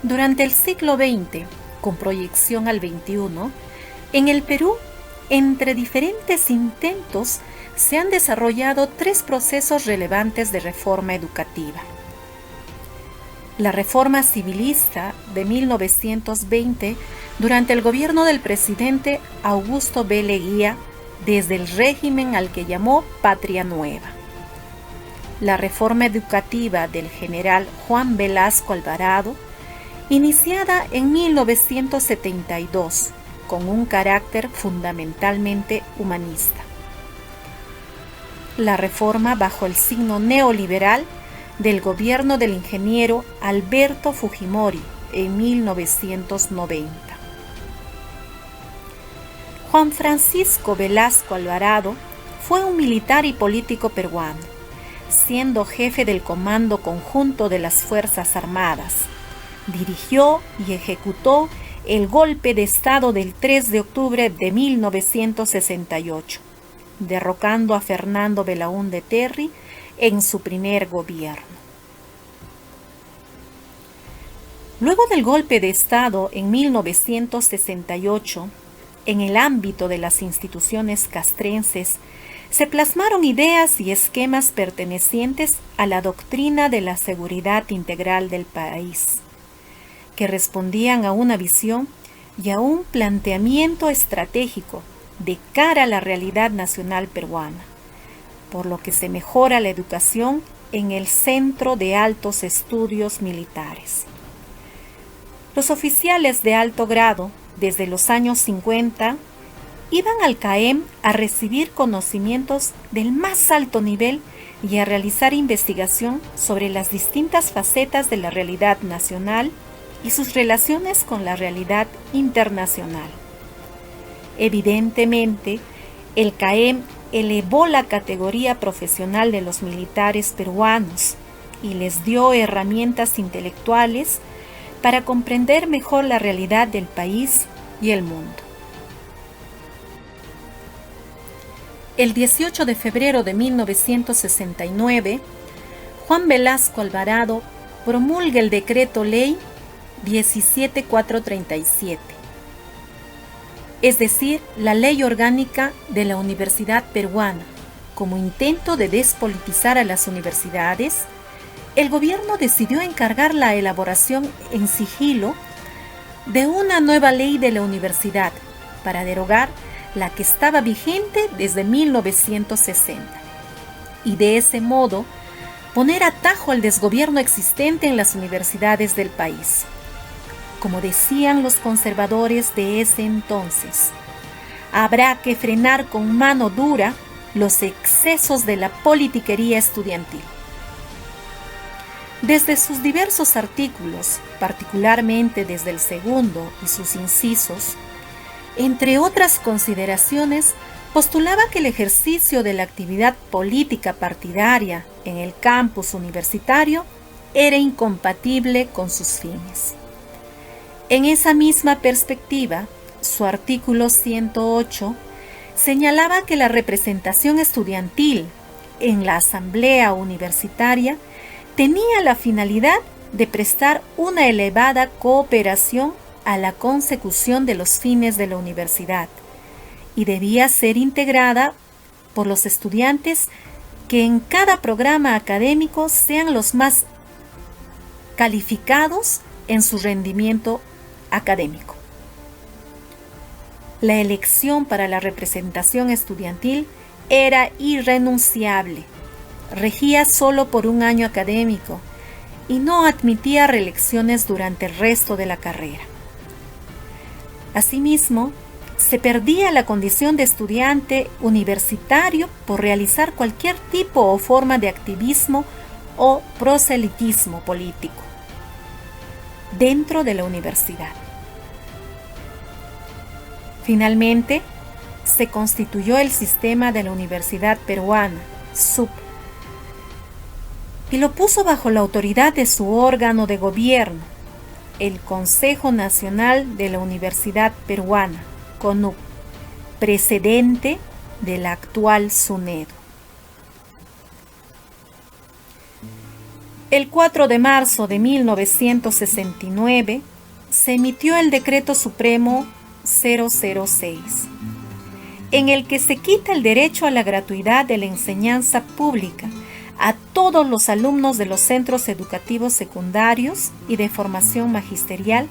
Durante el siglo XX, con proyección al XXI, en el Perú, entre diferentes intentos, se han desarrollado tres procesos relevantes de reforma educativa. La reforma civilista de 1920, durante el gobierno del presidente Augusto B. Leguía, desde el régimen al que llamó Patria Nueva. La reforma educativa del general Juan Velasco Alvarado, iniciada en 1972, con un carácter fundamentalmente humanista. La reforma bajo el signo neoliberal del gobierno del ingeniero Alberto Fujimori en 1990. Juan Francisco Velasco Alvarado fue un militar y político peruano, siendo jefe del Comando Conjunto de las Fuerzas Armadas. Dirigió y ejecutó el golpe de Estado del 3 de octubre de 1968, derrocando a Fernando Belaúnde Terry en su primer gobierno. Luego del golpe de Estado en 1968, en el ámbito de las instituciones castrenses, se plasmaron ideas y esquemas pertenecientes a la doctrina de la seguridad integral del país, que respondían a una visión y a un planteamiento estratégico de cara a la realidad nacional peruana, por lo que se mejora la educación en el Centro de Altos Estudios Militares. Los oficiales de alto grado, desde los años 50, iban al CAEM a recibir conocimientos del más alto nivel y a realizar investigación sobre las distintas facetas de la realidad nacional y sus relaciones con la realidad internacional. Evidentemente, el CAEM elevó la categoría profesional de los militares peruanos y les dio herramientas intelectuales para comprender mejor la realidad del país y el mundo. El 18 de febrero de 1969, Juan Velasco Alvarado promulga el Decreto Ley 17437, es decir, la Ley Orgánica de la Universidad Peruana. Como intento de despolitizar a las universidades, el gobierno decidió encargar la elaboración en sigilo de una nueva ley de la universidad para derogar la que estaba vigente desde 1960 y de ese modo poner atajo al desgobierno existente en las universidades del país. Como decían los conservadores de ese entonces, habrá que frenar con mano dura los excesos de la politiquería estudiantil. Desde sus diversos artículos, particularmente desde el segundo y sus incisos, entre otras consideraciones, postulaba que el ejercicio de la actividad política partidaria en el campus universitario era incompatible con sus fines. En esa misma perspectiva, su artículo 108 señalaba que la representación estudiantil en la asamblea universitaria tenía la finalidad de prestar una elevada cooperación a la consecución de los fines de la universidad y debía ser integrada por los estudiantes que en cada programa académico sean los más calificados en su rendimiento académico. La elección para la representación estudiantil era irrenunciable, regía solo por un año académico y no admitía reelecciones durante el resto de la carrera. Asimismo, se perdía la condición de estudiante universitario por realizar cualquier tipo o forma de activismo o proselitismo político dentro de la universidad. Finalmente, se constituyó el sistema de la Universidad Peruana, SUP, y lo puso bajo la autoridad de su órgano de gobierno, el Consejo Nacional de la Universidad Peruana, CONUP, precedente de la actual SUNEDU. El 4 de marzo de 1969 se emitió el Decreto Supremo 006, en el que se quita el derecho a la gratuidad de la enseñanza pública a todos los alumnos de los centros educativos secundarios y de formación magisterial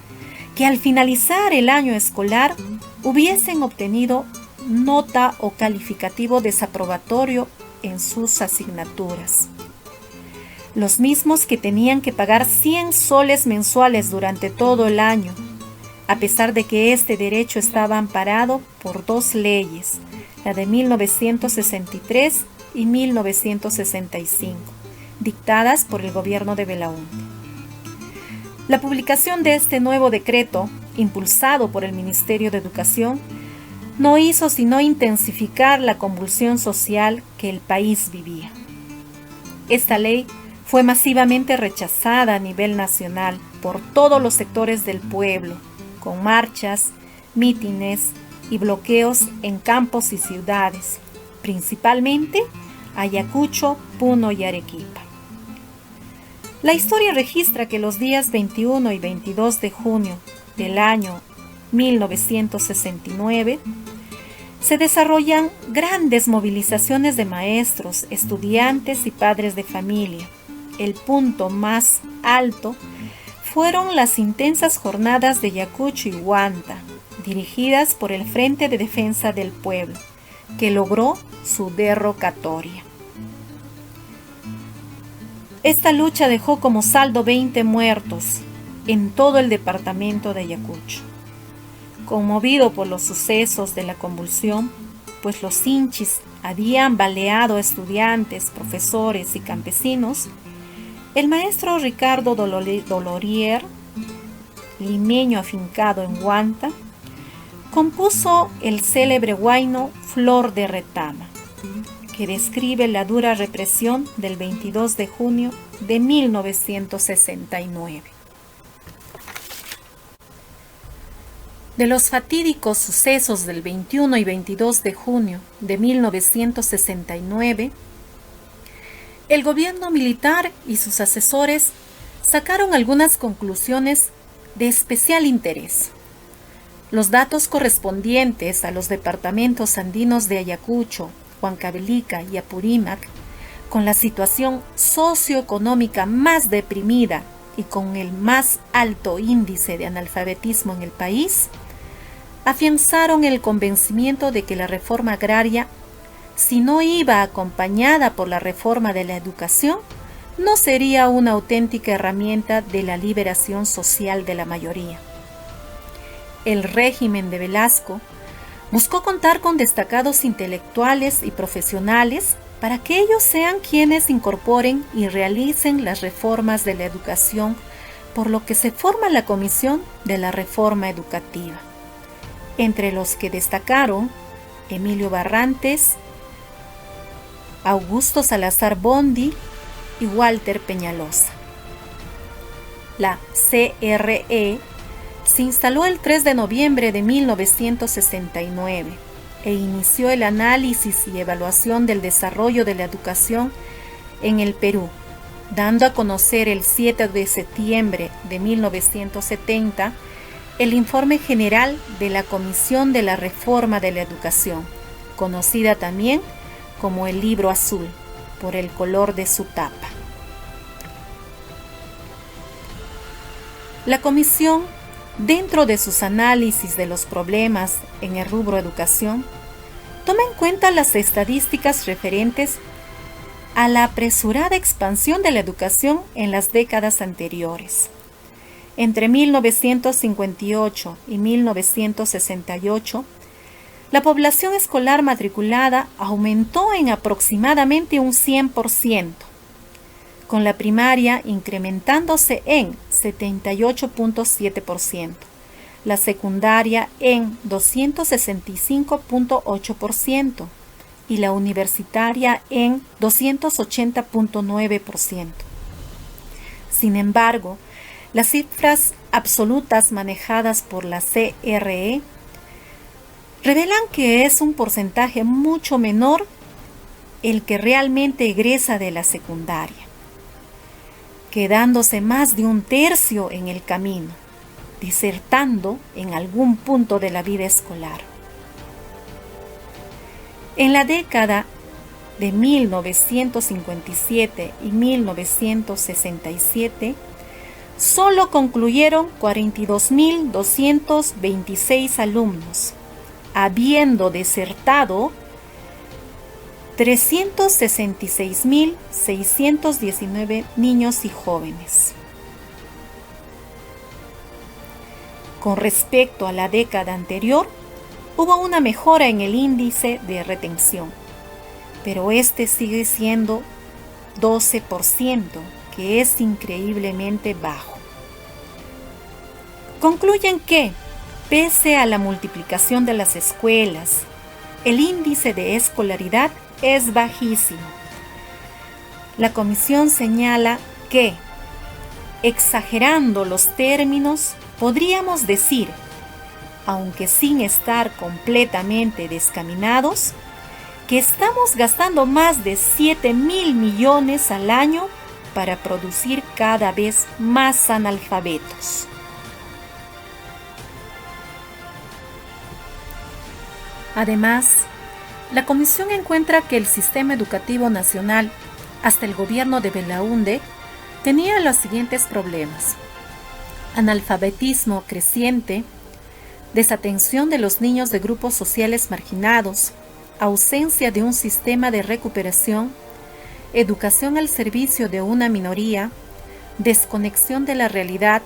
que al finalizar el año escolar hubiesen obtenido nota o calificativo desaprobatorio en sus asignaturas. Los mismos que tenían que pagar 100 soles mensuales durante todo el año, a pesar de que este derecho estaba amparado por dos leyes, la de 1963 y 1965, dictadas por el gobierno de Belaúnde. La publicación de este nuevo decreto, impulsado por el Ministerio de Educación, no hizo sino intensificar la convulsión social que el país vivía. Esta ley fue masivamente rechazada a nivel nacional por todos los sectores del pueblo, con marchas, mítines y bloqueos en campos y ciudades, principalmente Ayacucho, Puno y Arequipa. La historia registra que los días 21 y 22 de junio del año 1969 se desarrollan grandes movilizaciones de maestros, estudiantes y padres de familia. El punto más alto fueron las intensas jornadas de Ayacucho y Huanta, dirigidas por el Frente de Defensa del Pueblo, que logró su derrocatoria. Esta lucha dejó como saldo 20 muertos en todo el departamento de Ayacucho. Conmovido por los sucesos de la convulsión, pues los hinchis habían baleado a estudiantes, profesores y campesinos, el maestro Ricardo Dolorier, limeño afincado en Huanta, compuso el célebre huayno Flor de Retama, que describe la dura represión del 22 de junio de 1969. De los fatídicos sucesos del 21 y 22 de junio de 1969, el gobierno militar y sus asesores sacaron algunas conclusiones de especial interés. Los datos correspondientes a los departamentos andinos de Ayacucho, Huancavelica y Apurímac, con la situación socioeconómica más deprimida y con el más alto índice de analfabetismo en el país, afianzaron el convencimiento de que la reforma agraria, si no iba acompañada por la reforma de la educación, no sería una auténtica herramienta de la liberación social de la mayoría. El régimen de Velasco buscó contar con destacados intelectuales y profesionales para que ellos sean quienes incorporen y realicen las reformas de la educación, por lo que se forma la Comisión de la Reforma Educativa, entre los que destacaron Emilio Barrantes, Augusto Salazar Bondi y Walter Peñalosa. La CRE se instaló el 3 de noviembre de 1969 e inició el análisis y evaluación del desarrollo de la educación en el Perú, dando a conocer el 7 de septiembre de 1970 el informe general de la Comisión de la Reforma de la Educación, conocida también como el Libro Azul, por el color de su tapa. La comisión, dentro de sus análisis de los problemas en el rubro educación, toma en cuenta las estadísticas referentes a la apresurada expansión de la educación en las décadas anteriores. Entre 1958 y 1968, la población escolar matriculada aumentó en aproximadamente un 100%, con la primaria incrementándose en 78.7%, la secundaria en 265.8% y la universitaria en 280.9%. Sin embargo, las cifras absolutas manejadas por la CRE revelan que es un porcentaje mucho menor el que realmente egresa de la secundaria. quedándose más de un tercio en el camino, desertando en algún punto de la vida escolar. En la década de 1957 y 1967, solo concluyeron 42.226 alumnos, habiendo desertado 366.619 niños y jóvenes. Con respecto a la década anterior, hubo una mejora en el índice de retención, pero este sigue siendo 12%, que es increíblemente bajo. Concluyen que, pese a la multiplicación de las escuelas, el índice de escolaridad es bajísimo. La comisión señala que, exagerando los términos, podríamos decir, aunque sin estar completamente descaminados, que estamos gastando más de 7.000 millones al año para producir cada vez más analfabetos. Además, la Comisión encuentra que el sistema educativo nacional, hasta el gobierno de Belaúnde, tenía los siguientes problemas: analfabetismo creciente, desatención de los niños de grupos sociales marginados, ausencia de un sistema de recuperación, educación al servicio de una minoría, desconexión de la realidad,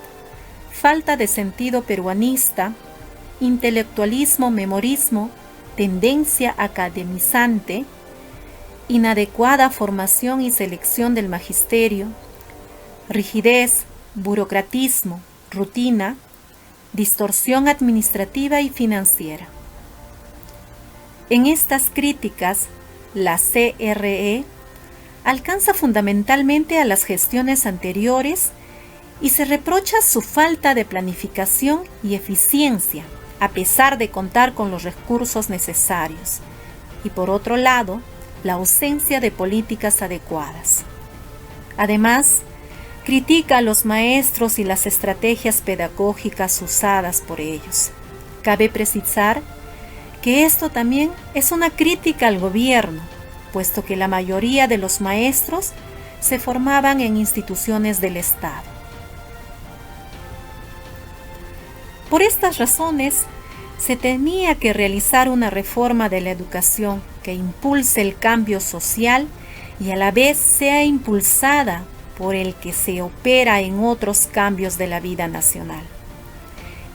falta de sentido peruanista, intelectualismo, memorismo, tendencia academizante, inadecuada formación y selección del magisterio, rigidez, burocratismo, rutina, distorsión administrativa y financiera. En estas críticas, la CRE alcanza fundamentalmente a las gestiones anteriores y se reprocha su falta de planificación y eficiencia, a pesar de contar con los recursos necesarios, y por otro lado, la ausencia de políticas adecuadas. Además, critica a los maestros y las estrategias pedagógicas usadas por ellos. Cabe precisar que esto también es una crítica al gobierno, puesto que la mayoría de los maestros se formaban en instituciones del Estado. Por estas razones, se tenía que realizar una reforma de la educación que impulse el cambio social y a la vez sea impulsada por el que se opera en otros cambios de la vida nacional.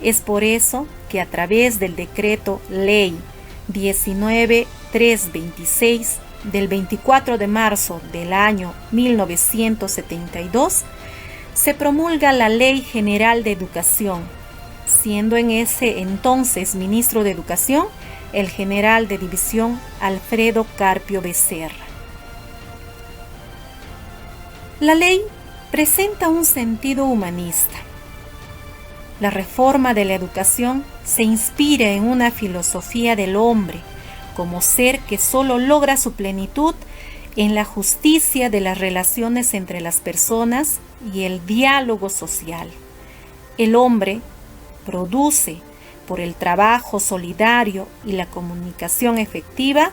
Es por eso que a través del decreto Ley 19326 del 24 de marzo del año 1972, se promulga la Ley General de Educación, siendo en ese entonces ministro de Educación el general de división Alfredo Carpio Becerra. La ley presenta un sentido humanista. La reforma de la educación se inspira en una filosofía del hombre como ser que solo logra su plenitud en la justicia de las relaciones entre las personas y el diálogo social. El hombre produce, por el trabajo solidario y la comunicación efectiva,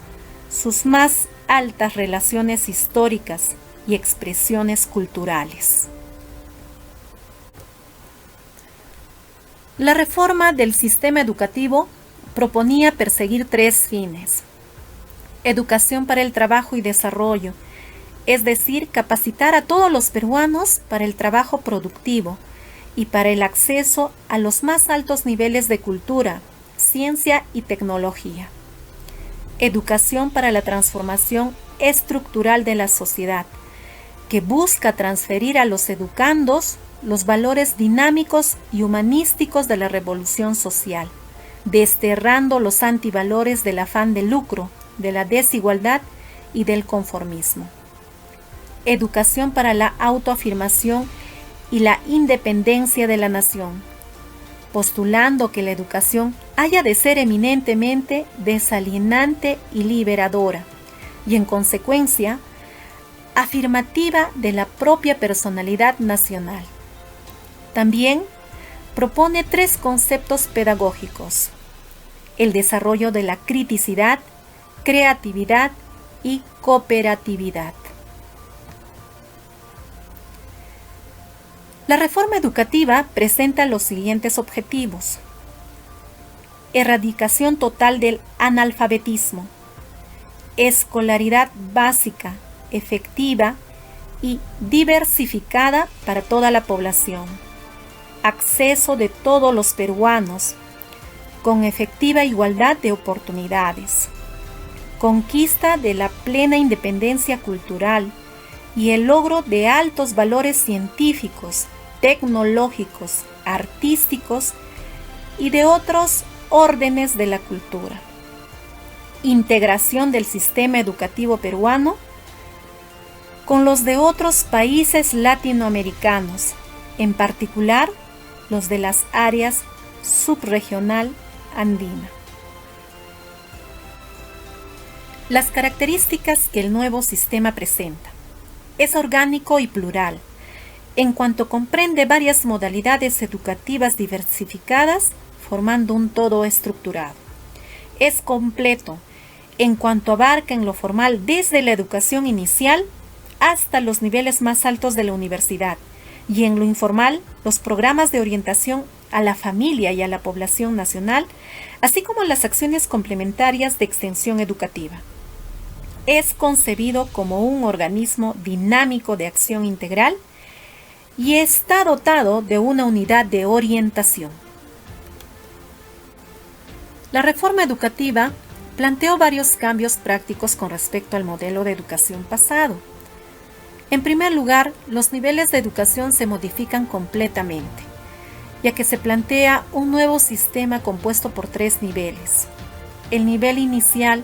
sus más altas relaciones históricas y expresiones culturales. La reforma del sistema educativo proponía perseguir 3 fines: educación para el trabajo y desarrollo, es decir, capacitar a todos los peruanos para el trabajo productivo y para el acceso a los más altos niveles de cultura, ciencia y tecnología. Educación para la transformación estructural de la sociedad, que busca transferir a los educandos los valores dinámicos y humanísticos de la revolución social, desterrando los antivalores del afán de lucro, de la desigualdad y del conformismo. Educación para la autoafirmación y la independencia de la nación, postulando que la educación haya de ser eminentemente desalienante y liberadora, y en consecuencia, afirmativa de la propia personalidad nacional. También propone 3 conceptos pedagógicos: el desarrollo de la criticidad, creatividad y cooperatividad. La reforma educativa presenta los siguientes objetivos: erradicación total del analfabetismo, escolaridad básica, efectiva y diversificada para toda la población, acceso de todos los peruanos, con efectiva igualdad de oportunidades, conquista de la plena independencia cultural y el logro de altos valores científicos, tecnológicos, artísticos y de otros órdenes de la cultura. Integración del sistema educativo peruano con los de otros países latinoamericanos, en particular los de las áreas subregional andina. Las características que el nuevo sistema presenta: es orgánico y plural, en cuanto comprende varias modalidades educativas diversificadas, formando un todo estructurado. Es completo, en cuanto abarca en lo formal desde la educación inicial hasta los niveles más altos de la universidad, y en lo informal los programas de orientación a la familia y a la población nacional, así como las acciones complementarias de extensión educativa. Es concebido como un organismo dinámico de acción integral y está dotado de una unidad de orientación. La reforma educativa planteó varios cambios prácticos con respecto al modelo de educación pasado. En primer lugar, los niveles de educación se modifican completamente, ya que se plantea un nuevo sistema compuesto por 3 niveles. El nivel inicial,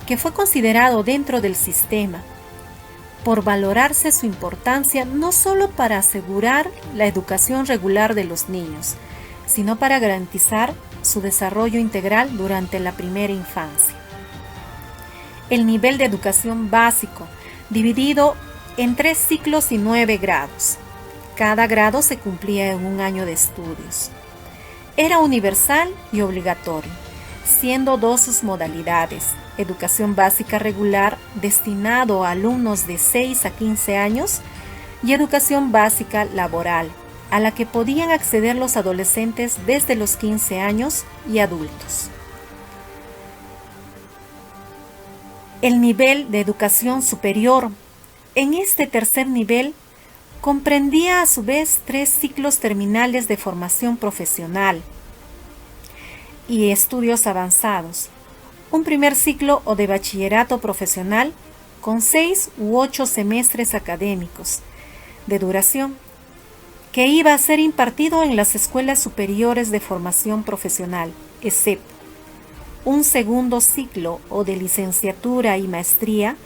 que fue considerado dentro del sistema, por valorarse su importancia no solo para asegurar la educación regular de los niños, sino para garantizar su desarrollo integral durante la primera infancia. El nivel de educación básico, dividido en 3 ciclos y 9 grados. Cada grado se cumplía en un año de estudios. Era universal y obligatorio, siendo 2 sus modalidades: educación básica regular, destinado a alumnos de 6 a 15 años, y educación básica laboral, a la que podían acceder los adolescentes desde los 15 años y adultos. El nivel de educación superior. En este tercer nivel comprendía a su vez 3 ciclos terminales de formación profesional y estudios avanzados, un primer ciclo o de bachillerato profesional con 6 u 8 semestres académicos de duración, que iba a ser impartido en las escuelas superiores de formación profesional, ESEP, un segundo ciclo o de licenciatura y maestría,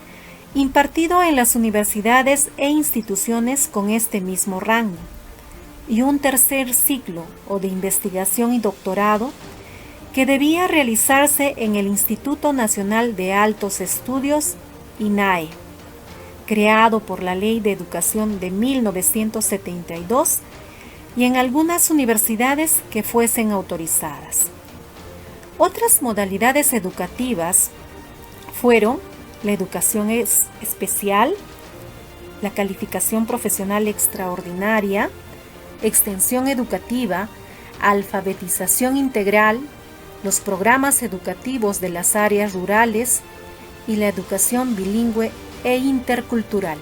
impartido en las universidades e instituciones con este mismo rango, y un tercer ciclo o de investigación y doctorado, que debía realizarse en el Instituto Nacional de Altos Estudios, INAE, creado por la Ley de Educación de 1972, y en algunas universidades que fuesen autorizadas. Otras modalidades educativas fueron la educación especial, la calificación profesional extraordinaria, extensión educativa, alfabetización integral, los programas educativos de las áreas rurales y la educación bilingüe e intercultural.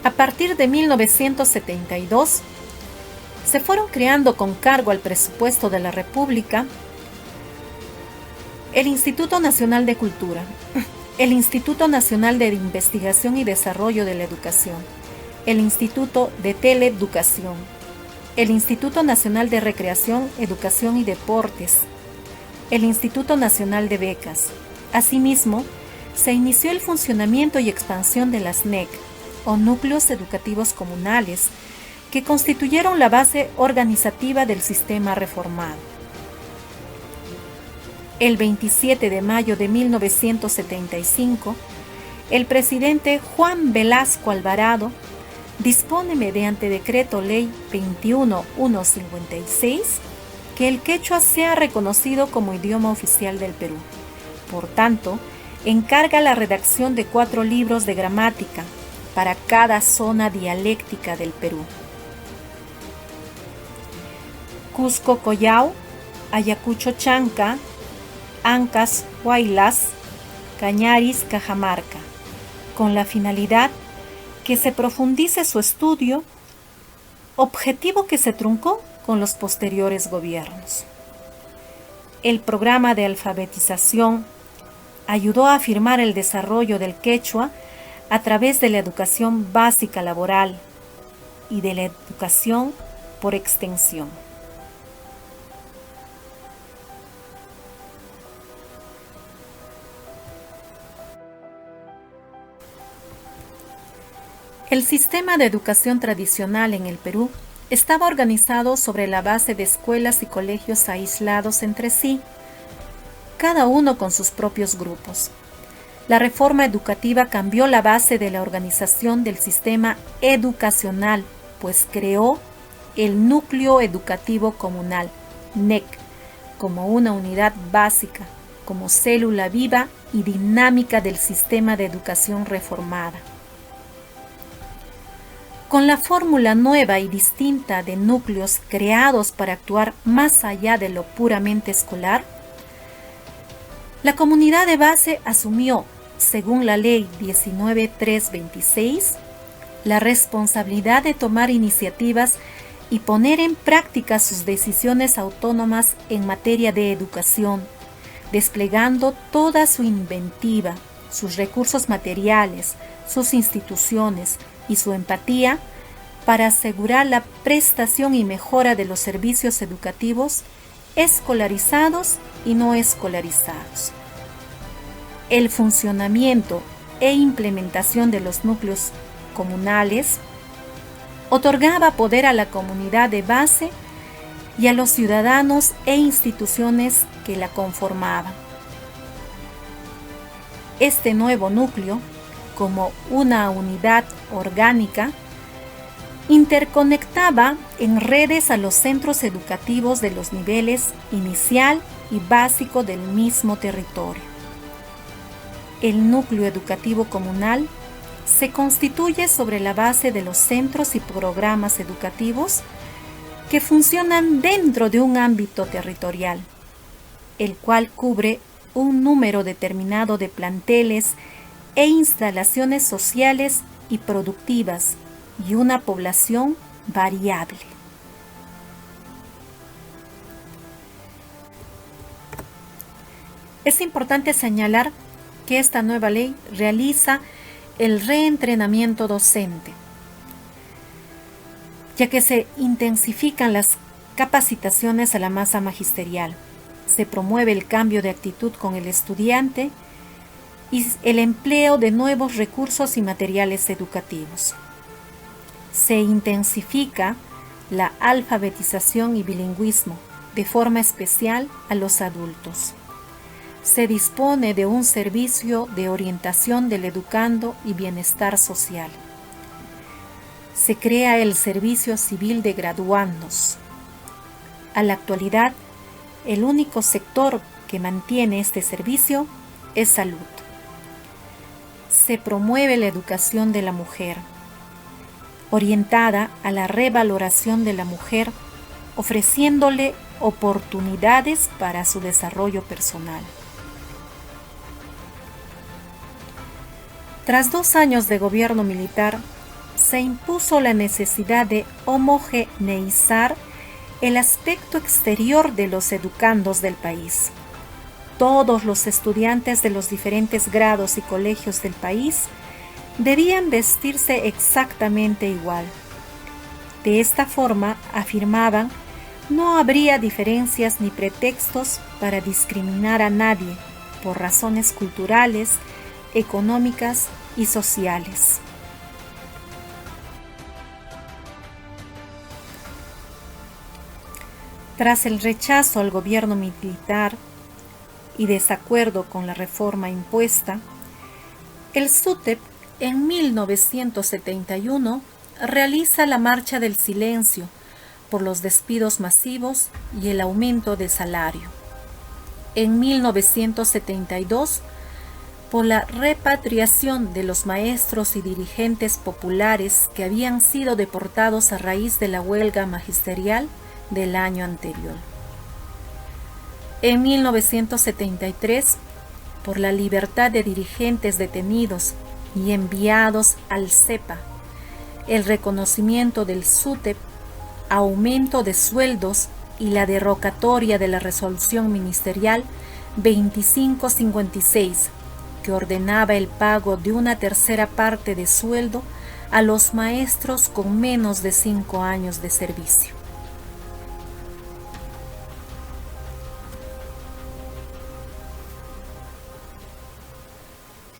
A partir de 1972, se fueron creando con cargo al presupuesto de la República el Instituto Nacional de Cultura, el Instituto Nacional de Investigación y Desarrollo de la Educación, el Instituto de Teleeducación, el Instituto Nacional de Recreación, Educación y Deportes, el Instituto Nacional de Becas. Asimismo, se inició el funcionamiento y expansión de las NEC, o Núcleos Educativos Comunales, que constituyeron la base organizativa del sistema reformado. El 27 de mayo de 1975, el presidente Juan Velasco Alvarado dispone mediante decreto ley 21156 que el quechua sea reconocido como idioma oficial del Perú. Por tanto, encarga la redacción de 4 libros de gramática para cada zona dialéctica del Perú: Cusco Collao, Ayacucho Chanca, Ancas Huaylas, Cañaris Cajamarca, con la finalidad que se profundice su estudio, objetivo que se truncó con los posteriores gobiernos. El programa de alfabetización ayudó a afirmar el desarrollo del quechua a través de la educación básica laboral y de la educación por extensión. El sistema de educación tradicional en el Perú estaba organizado sobre la base de escuelas y colegios aislados entre sí, cada uno con sus propios grupos. La reforma educativa cambió la base de la organización del sistema educacional, pues creó el Núcleo Educativo Comunal, NEC, como una unidad básica, como célula viva y dinámica del sistema de educación reformada. Con la fórmula nueva y distinta de núcleos creados para actuar más allá de lo puramente escolar, la comunidad de base asumió, según la Ley 19326, la responsabilidad de tomar iniciativas y poner en práctica sus decisiones autónomas en materia de educación, desplegando toda su inventiva, sus recursos materiales, sus instituciones y su empatía para asegurar la prestación y mejora de los servicios educativos escolarizados y no escolarizados. El funcionamiento e implementación de los núcleos comunales otorgaba poder a la comunidad de base y a los ciudadanos e instituciones que la conformaban. Este nuevo núcleo, como una unidad orgánica, interconectaba en redes a los centros educativos de los niveles inicial y básico del mismo territorio. El núcleo educativo comunal se constituye sobre la base de los centros y programas educativos que funcionan dentro de un ámbito territorial, el cual cubre un número determinado de planteles e instalaciones sociales y productivas y una población variable. Es importante señalar que esta nueva ley realiza el reentrenamiento docente, ya que se intensifican las capacitaciones a la masa magisterial, se promueve el cambio de actitud con el estudiante y el empleo de nuevos recursos y materiales educativos. Se intensifica la alfabetización y bilingüismo, de forma especial a los adultos. Se dispone de un servicio de orientación del educando y bienestar social. Se crea el Servicio Civil de Graduandos. A la actualidad, el único sector que mantiene este servicio es salud. Se promueve la educación de la mujer, orientada a la revaloración de la mujer, ofreciéndole oportunidades para su desarrollo personal. Tras 2 años de gobierno militar, se impuso la necesidad de homogeneizar el aspecto exterior de los educandos del país. Todos los estudiantes de los diferentes grados y colegios del país debían vestirse exactamente igual. De esta forma, afirmaban, no habría diferencias ni pretextos para discriminar a nadie por razones culturales, económicas y sociales. Tras el rechazo al gobierno militar y desacuerdo con la reforma impuesta, el SUTEP en 1971 realiza la Marcha del Silencio por los despidos masivos y el aumento de salario. En 1972, por la repatriación de los maestros y dirigentes populares que habían sido deportados a raíz de la huelga magisterial del año anterior. En 1973, por la libertad de dirigentes detenidos y enviados al CEPA, el reconocimiento del SUTEP, aumento de sueldos y la derogatoria de la resolución ministerial 2556, que ordenaba el pago de una tercera parte de sueldo a los maestros con menos de 5 años de servicio.